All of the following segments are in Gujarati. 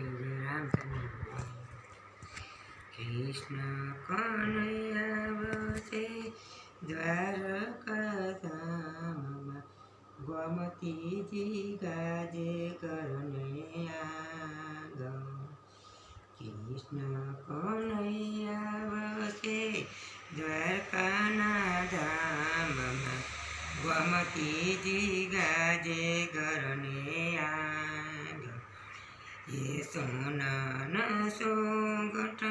જય રામચંદ્ર કૃષ્ણ કનૈયા વસે દ્વારકાધામમાં ગોમતીજી ગાજે કરને આગળ કૃષ્ણ કનૈયા વસે દ્વારકાના ધામમાં ગોમતીજી ગાજે કરને આગળ ये सोनन सोगठ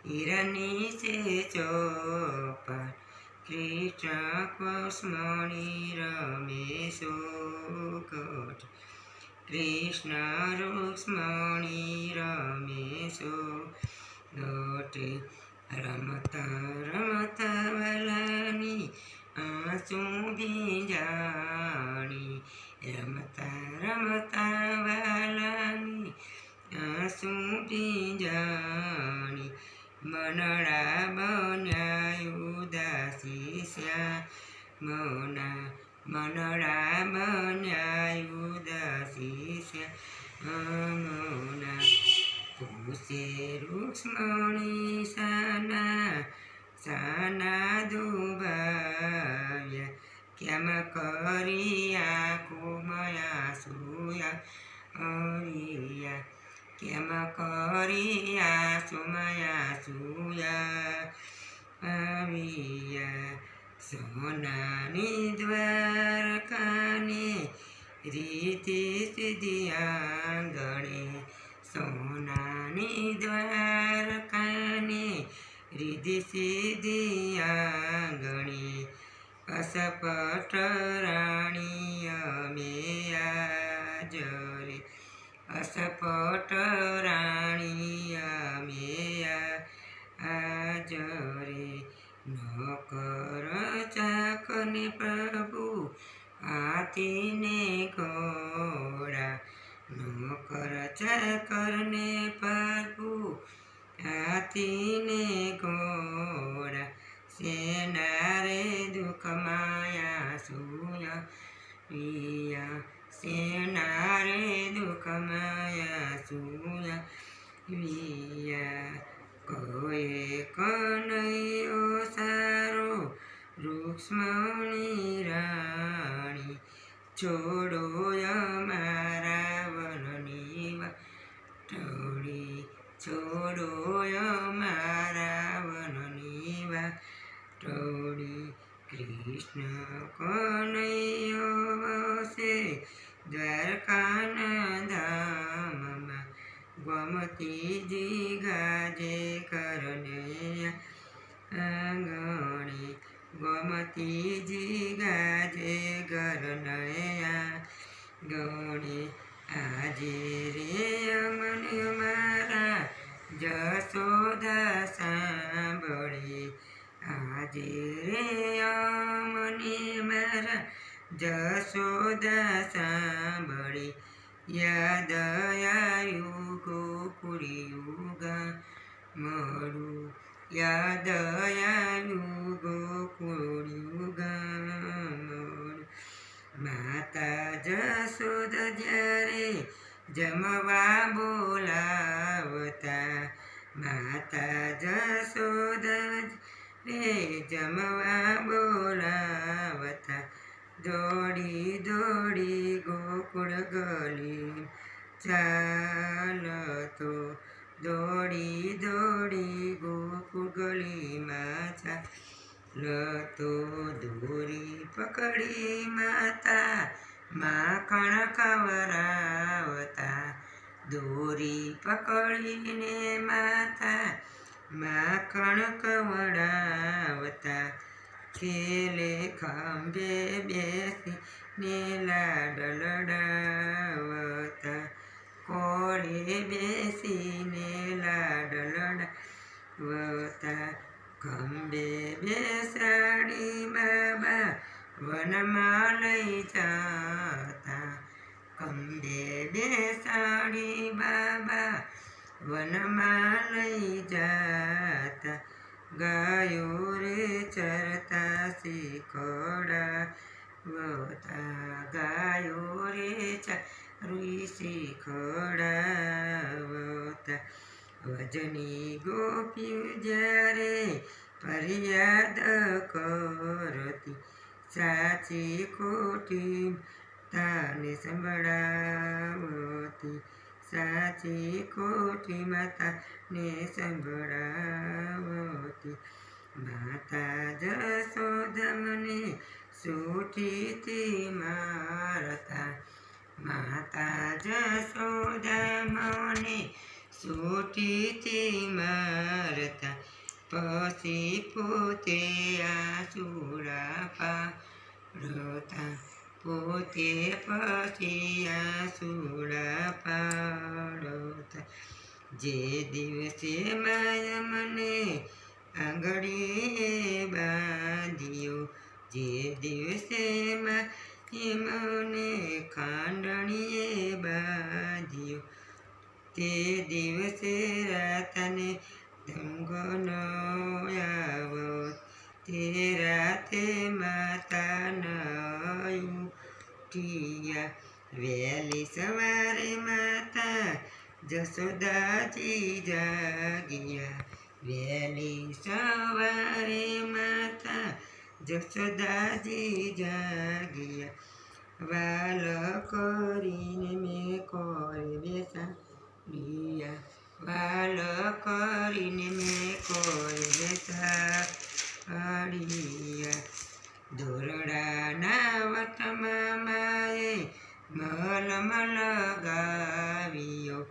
हिरणी से चौपा कृष्ण कुस्मणि रमेशो गठ कृष्ण रुक्ष्मणि रमेशो गठ रमता रमता वालानी आंसू भींजाणी रमता रमता वालानी आंसू भींजाणी मनड़ा बन्या उदासी श्यामना मनड़ा बन्या उदासी श्यामना पूछे रुक्ष्मणी साना साना दुबाव्या કેમ કરી કુમયા સુયા હરિયા કેમ કરી સુમયા સુયા આવ્યા સોનાની દ્વારકાને રીતિ સીધી આંગણે સોનાની દ્વારકાને રીતિ સીધી આંગણે असपट राणी अमे आज रे असपट राणी अमे आज रे नकर चाकने प्रभु हाथीने घोड़ा नकर चाकरने प्रभु हाथीने घोड़ा सेना रे दुख माया सुया पिया सेना रे दुख माया सुया पिया कोई कनैयो सारो रुक्ष्मणी राणी छोड़ो यमारा वननी वाटोड़ी छोड़ो यमारा वननी वाटोड़ी कृष्ण कनैयो वसे દ્વારકાના ધામમાં ગોમતીજી ગાજે કરને આંગણે ગોમતીજી ગાજે કરને આંગણે આજે રે અમને મારા જશોદા સાંભળે આજે રે અમને મારા જશોદા સાંભળે યાદ આવ્યું ગોકુળિયુગા મળું યાદ આવ્યું ગોકુળિયુગા મળું માતા જશોદ જ્યારે જમવા બોલાવતા માતા જશોદ રે જમવા બોલાવતા દોડી દોડી ગોકુળ ગલી ચાલતો દોડી દોડી ગોકુળ ગલીમાં ચાલતો દોરી પકડી માતા માખણ ખવડાવતા દોરી પકડીને માતા માખણ ખવડાવતા ખેલે ખંભે બેસીને લાડ લડાવતા કોળે બેસીને લાડ લડાવતા ખંભે બેસાડી બાબા વનમાં લઈ જતા ખંભે બેસાડી બાબા વનમાં લઈ જતા ગાયો રે ચરતા શીખડાવતા ગાયો રે ચરી શીખડાવતા વજની ગોપી જ્યારે ફરિયાદ કરતી, સાચી ખોટી તાને સંભળાવતી, સાચી ખોટી માતાને સંભળાવતી. માતા જશોદા મને સૂઠીથી મારતા, માતા જશોદા મને સૂઠીથી મારતા, પછી પોતે આસુડા પાડતા, પોતે પછી આસુડા પાડતા. જે દિવસે માયા મને આંગળીએ બાંધ્યો, જે દિવસે મને ખાંડણીએ બાંધ્યો, તે દિવસે રાતને દંગન આવત, તે રાતે માતા ન ઉઠ્યા. વહેલી સવારે માતા જશોદાજી જાગ્યા, વહેલી સવારે માતા જશોદાજી જાગ્યા. વાલ કરીને મેં કોરે બેસાડ્યા, વાલ કરીને મેં કોરે બેસાડ્યા. દોરડાના વટમાં માએ મલમ લગાવ્યો,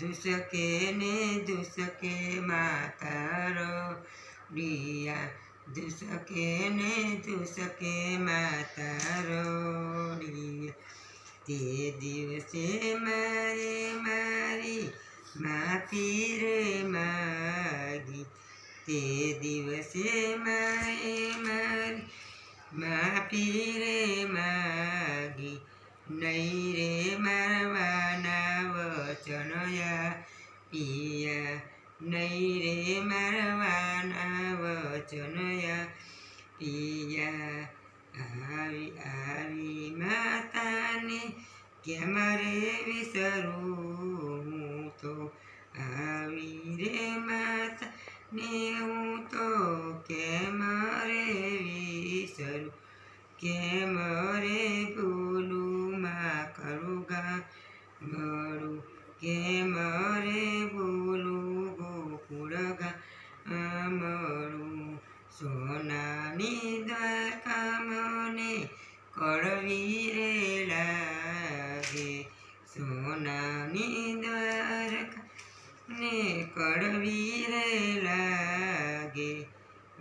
દુસકે ને દુસકે માતા રોડિયા, દુસકે ને દુસકે માતા રોડિયા. તે દિવસે માએ મારી માફી રે માગી, તે દિવસે માએ મારી માફી રે માગી. નહીં રે મારવાના વચન પિયા, નહીં રે મારવાના વચન પિયા. આવી આવી માતાને કેમ રે વિસરું હું તો, આવી રે માતાને હું તો કેમ રે વિસરું, કેમ રે ભૂલું મા કરું ગામડું, કેમ રે ભૂલું ગોકુળ ગામડું. સોનાની દ્વારકા મને કડવી રે લાગે, સોનાની દ્વારકા ને કડવી રે લાગે.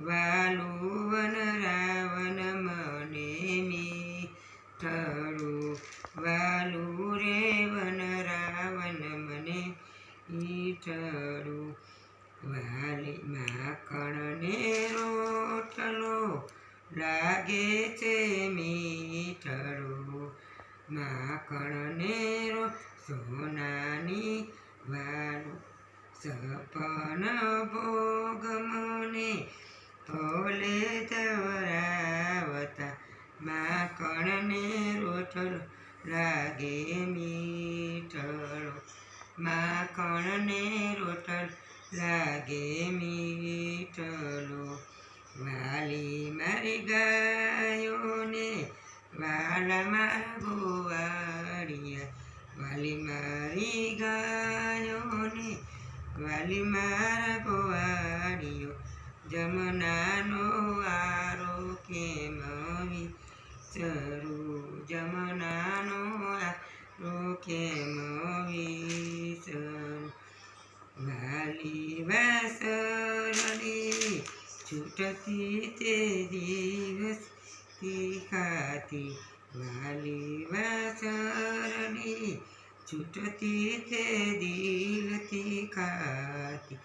વાલું વન રાવણ મને મીઠડું, વાલું રે વન રાવણ મને મીઠડું. વાલી માખણને રોટલો લાગે છે મીઠડું, માખણને સોનાની વાલું. સપન ભોગ મને ભોલે ધવરાવતા, માખણને રોટલો લાગે મીઠડો, માખણને રોટલો લાગે મીઠડો. વાલી મારી ગાયોને વાલા મારા ગોવાળિયા, વાલી મારી ગાયોને વાલી મારા ગોવાળિયો. જમનાનો વારો કેમ વિસરું, જમનાનો વારો કેમ વિસરું. વાલી વાસરડી છૂટતી તે દિવસથી ખાતી, વાલી વાસરડી છૂટતી તે દિલથી ખાતી,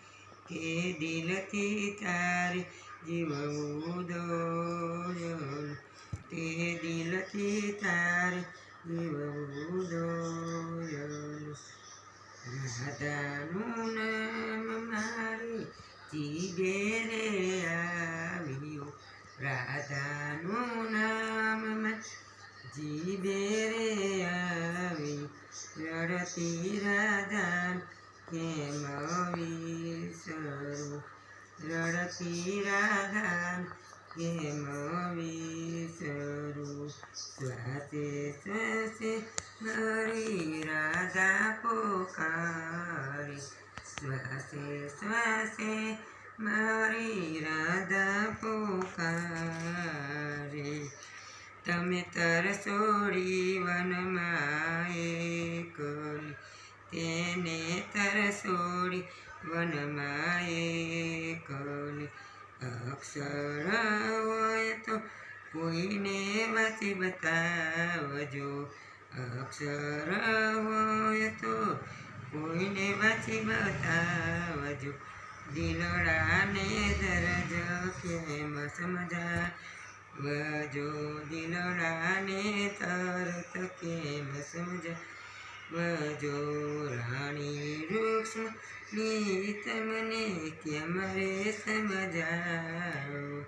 કે દિલથી તારે જીવવું દોયલ, તે દિલથી તારે જીવવું દોયલ. રાધાનું નામ મારી જીભે રે આવ્યું, રાધાનું નામ જીભે રે આવ્યું. રડતી રાધા કેમ કેમ વિસરું શ્વાસે શ્વાસે મારી રાધા પોકારે શ્વાસે શ્વાસે મારી રાધા પોકારે તમે તરસોડી વનમાં એકલી તેને તરસોડી વનમાં એકલી અક્ષર હોય તો કોઈને વાંચી બતાવજો અક્ષર હોય તો કોઈને વાંચી બતાવજો દિલડાને દરજ કેમ સમજાવજો દિલડાને તરત કેમ સમજાવજો રાણી વૃક્ષની તમને કેમ રે સમજાવો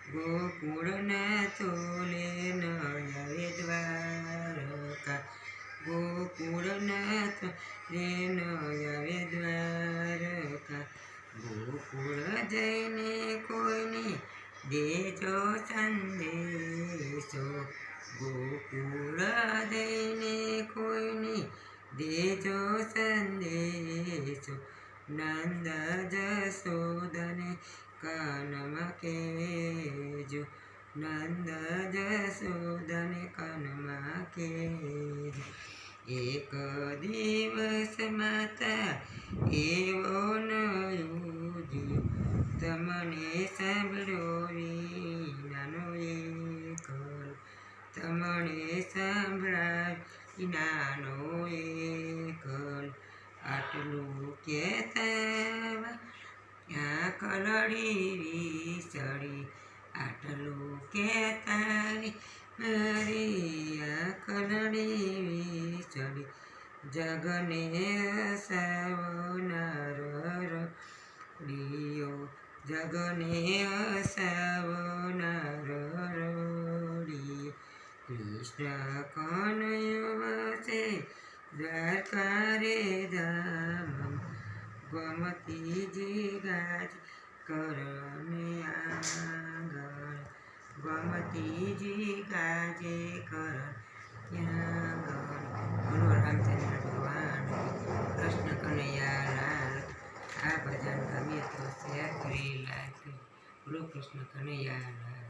ગોકુળના તોલે ન આવે દ્વારકા ગોકુળના તોલે ન આવે દ્વારકા ગોકુળ જઈને કોઈને દેજો સંદેશો ગોકુળ જઈને કોઈને દેજો સંદેશો નંદ જશોદને કાનમાં કહેજો નંદ જશોદને કાનમાં કહેજો એક દિવસ માતા એવો ન યોજ્યો તમને સાંભળ્યો વિનાનો એકલ તમને સાંભળાય વિનાનો એકલ આટલું કહેતા ક્યાં કલડી વિસળી આટલું કહેતા મારી કલડી વિસળી જગને હસાવનાર રડિયો જગને હસાવનાર રડિયો કૃષ્ણ કનૈયો વસે દ્વારકા રે ધામ ગમતીજી ગાજ કરને આંગણ ગમતીજી ગાજે કર બોલો રામચંદ્ર ભગવાન કૃષ્ણ કનૈયા લાલ આ ભજન ગમે તો શેર કરી લાઈક બોલો કૃષ્ણ કનૈયા લાલ